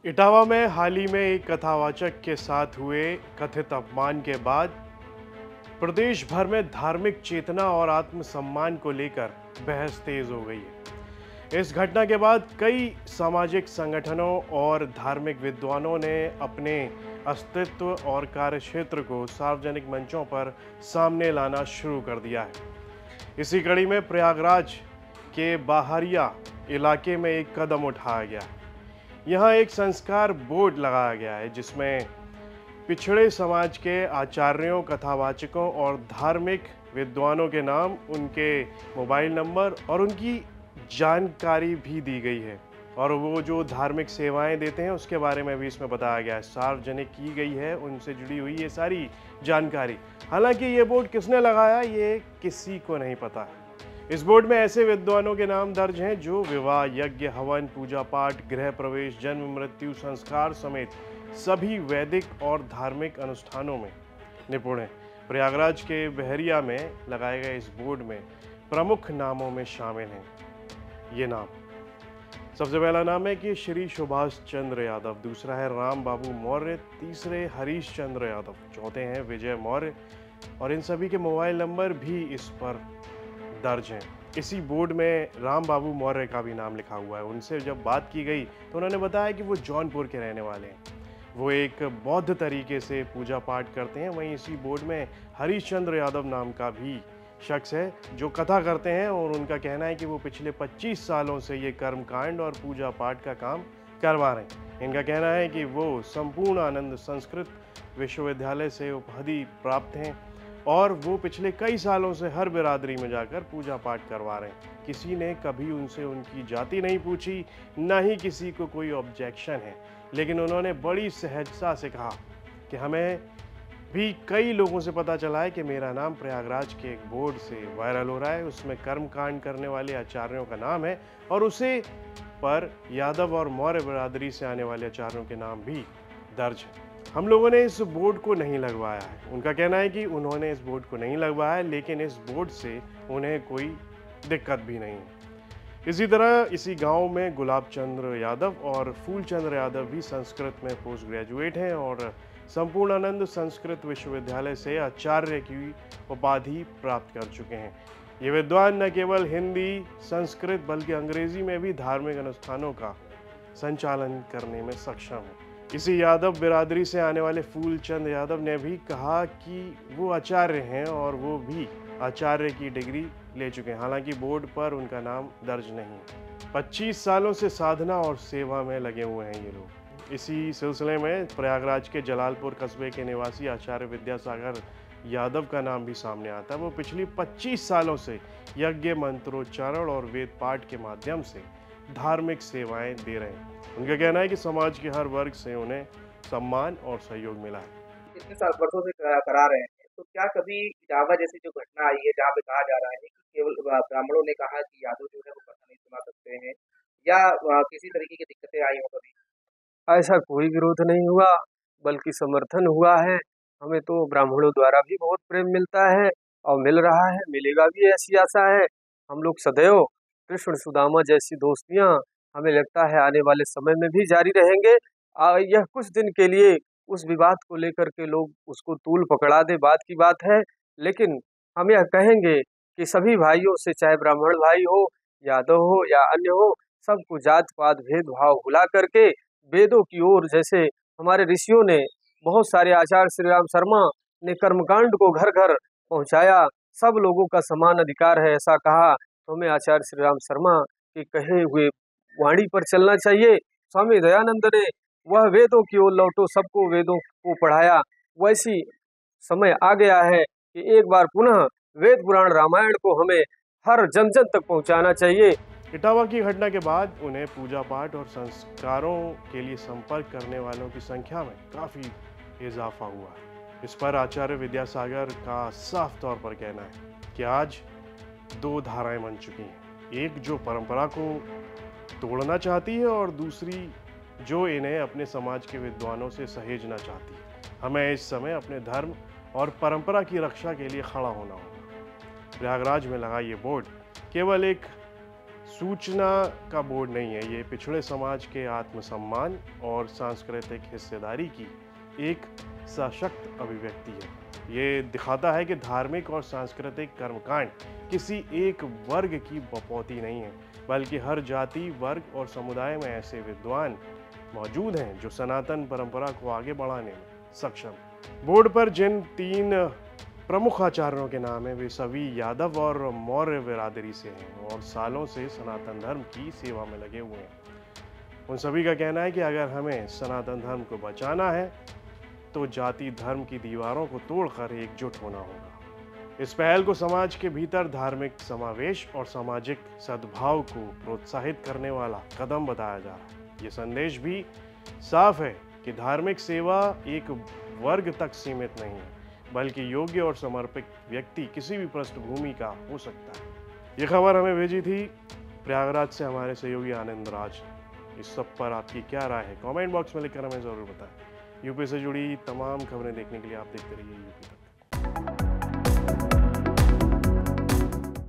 इटावा में हाल ही में एक कथावाचक के साथ हुए कथित अपमान के बाद प्रदेश भर में धार्मिक चेतना और आत्मसम्मान को लेकर बहस तेज हो गई है। इस घटना के बाद कई सामाजिक संगठनों और धार्मिक विद्वानों ने अपने अस्तित्व और कार्यक्षेत्र को सार्वजनिक मंचों पर सामने लाना शुरू कर दिया है। इसी कड़ी में प्रयागराज के बाहरिया इलाके में एक कदम उठाया गया है। यहाँ एक संस्कार बोर्ड लगाया गया है जिसमें पिछड़े समाज के आचार्यों, कथावाचकों और धार्मिक विद्वानों के नाम, उनके मोबाइल नंबर और उनकी जानकारी भी दी गई है और वो जो धार्मिक सेवाएं देते हैं उसके बारे में भी इसमें बताया गया है। सार्वजनिक की गई है उनसे जुड़ी हुई ये सारी जानकारी। हालांकि ये बोर्ड किसने लगाया ये किसी को नहीं पता है। इस बोर्ड में ऐसे विद्वानों के नाम दर्ज हैं जो विवाह, यज्ञ, हवन, पूजा पाठ, गृह प्रवेश, जन्म मृत्यु संस्कार समेत सभी वैदिक और धार्मिक अनुष्ठानों में निपुण हैं। प्रयागराज के बहरिया में लगाए गए इस बोर्ड में प्रमुख नामों में शामिल हैं ये नाम। सबसे पहला नाम है कि श्री सुभाष चंद्र यादव, दूसरा है राम बाबू मौर्य, तीसरे हरीश चंद्र यादव, चौथे हैं विजय मौर्य और इन सभी के मोबाइल नंबर भी इस पर दर्ज हैं। इसी बोर्ड में राम बाबू मौर्य का भी नाम लिखा हुआ है। उनसे जब बात की गई तो उन्होंने बताया कि वो जौनपुर के रहने वाले हैं। वो एक बौद्ध तरीके से पूजा पाठ करते हैं। वहीं इसी बोर्ड में हरीश चंद्र यादव नाम का भी शख्स है जो कथा करते हैं और उनका कहना है कि वो पिछले 25 सालों से ये कर्मकांड और पूजा पाठ का काम करवा रहे हैं। इनका कहना है कि वो संपूर्ण आनंद संस्कृत विश्वविद्यालय से उपाधि प्राप्त हैं और वो पिछले कई सालों से हर बिरादरी में जाकर पूजा पाठ करवा रहे हैं। किसी ने कभी उनसे उनकी जाति नहीं पूछी, ना ही किसी को कोई ऑब्जेक्शन है, लेकिन उन्होंने बड़ी सहजता से कहा कि हमें भी कई लोगों से पता चला है कि मेरा नाम प्रयागराज के एक बोर्ड से वायरल हो रहा है, उसमें कर्मकांड करने वाले आचार्यों का नाम है और उसे पर यादव और मौर्य बिरादरी से आने वाले आचार्यों के नाम भी दर्ज है। हम लोगों ने इस बोर्ड को नहीं लगवाया है। उनका कहना है कि उन्होंने इस बोर्ड को नहीं लगवाया है, लेकिन इस बोर्ड से उन्हें कोई दिक्कत भी नहीं है। इसी तरह इसी गांव में गुलाब चंद्र यादव और फूल चंद्र यादव भी संस्कृत में पोस्ट ग्रेजुएट हैं और संपूर्णानंद संस्कृत विश्वविद्यालय से आचार्य की उपाधि प्राप्त कर चुके हैं। ये विद्वान न केवल हिंदी, संस्कृत बल्कि अंग्रेजी में भी धार्मिक अनुष्ठानों का संचालन करने में सक्षम है। इसी यादव बिरादरी से आने वाले फूलचंद यादव ने भी कहा कि वो आचार्य हैं और वो भी आचार्य की डिग्री ले चुके हैं। हालांकि बोर्ड पर उनका नाम दर्ज नहीं है। 25 सालों से साधना और सेवा में लगे हुए हैं ये लोग। इसी सिलसिले में प्रयागराज के जलालपुर कस्बे के निवासी आचार्य विद्यासागर यादव का नाम भी सामने आता है। वो पिछली 25 सालों से यज्ञ, मंत्रोच्चारण और वेद पाठ के माध्यम से धार्मिक सेवाएं दे रहे हैं। उनका कहना है कि समाज के हर वर्ग से उन्हें सम्मान और सहयोग मिला है। इतने साल वर्षों से करा रहे हैं, तो क्या कभी इटावा जैसी जो घटना आई है जहाँ पे कहा जा रहा है कि केवल ब्राह्मणों ने कहा कि यादव जो है वो कथा नहीं सुना सकते हैं या किसी तरीके की दिक्कतें आई हो कभी? ऐसा कोई विरोध नहीं हुआ, बल्कि समर्थन हुआ है। हमें तो ब्राह्मणों द्वारा भी बहुत प्रेम मिलता है और मिल रहा है, मिलेगा भी, ऐसी आशा है। हम लोग सदैव कृष्ण सुदामा जैसी दोस्तियां हमें लगता है आने वाले समय में भी जारी रहेंगे। यह कुछ दिन के लिए उस विवाद को लेकर के लोग उसको तूल पकड़ा दे, बात की बात है, लेकिन हम यह कहेंगे कि सभी भाइयों से, चाहे ब्राह्मण भाई हो, यादव हो या अन्य हो, सबको जात पात भेदभाव भुला करके वेदों की ओर, जैसे हमारे ऋषियों ने, बहुत सारे आचार्य श्री राम शर्मा ने कर्मकांड को घर घर पहुंचाया, सब लोगों का समान अधिकार है ऐसा कहा, तो हमें आचार्य श्री राम शर्मा के कहे हुए वाणी पर चलना चाहिए। स्वामी दयानंद ने वह वेदों की ओर लौटो, सबको वेदों को पढ़ाया। वैसी समय आ गया है कि एक बार पुनः वेद पुराण रामायण को हमें हर जन जन तक पहुंचाना चाहिए। इटावा की घटना के बाद उन्हें पूजा पाठ और संस्कारों के लिए संपर्क करने वालों की संख्या में काफी इजाफा हुआ है। इस पर आचार्य विद्यासागर का साफ तौर पर कहना है कि आज दो धाराएं बन चुकी हैं, एक जो परंपरा को तोड़ना चाहती है और दूसरी जो इन्हें अपने समाज के विद्वानों से सहेजना चाहती है। हमें इस समय अपने धर्म और परंपरा की रक्षा के लिए खड़ा होना होगा। प्रयागराज में लगा ये बोर्ड केवल एक सूचना का बोर्ड नहीं है, ये पिछड़े समाज के आत्मसम्मान और सांस्कृतिक हिस्सेदारी की एक सशक्त अभिव्यक्ति है। ये दिखाता है कि धार्मिक और सांस्कृतिक कर्मकांड किसी एक वर्ग की बपौती नहीं है, बल्कि हर जाति, वर्ग और समुदाय में ऐसे विद्वान मौजूद हैं जो सनातन परंपरा को आगे बढ़ाने में सक्षम। बोर्ड पर जिन 3 प्रमुख आचार्यों के नाम हैं वे सभी यादव और मौर्य बिरादरी से हैं और सालों से सनातन धर्म की सेवा में लगे हुए हैं। उन सभी का कहना है कि अगर हमें सनातन धर्म को बचाना है तो जाति धर्म की दीवारों को तोड़कर एकजुट होना होगा। इस पहल को समाज के भीतर धार्मिक समावेश और सामाजिक सद्भाव को प्रोत्साहित करने वाला कदम बताया जा रहा है। ये संदेश भी साफ है कि धार्मिक सेवा एक वर्ग तक सीमित नहीं है, बल्कि योग्य और समर्पित व्यक्ति किसी भी पृष्ठभूमि का हो सकता है। ये खबर हमें भेजी थी प्रयागराज से हमारे सहयोगी आनंद राज। इस सब पर आपकी क्या राय है, कमेंट बॉक्स में लिखकर हमें ज़रूर बताएं। यूपी से जुड़ी तमाम खबरें देखने के लिए आप देखते रहिए यूपी तक।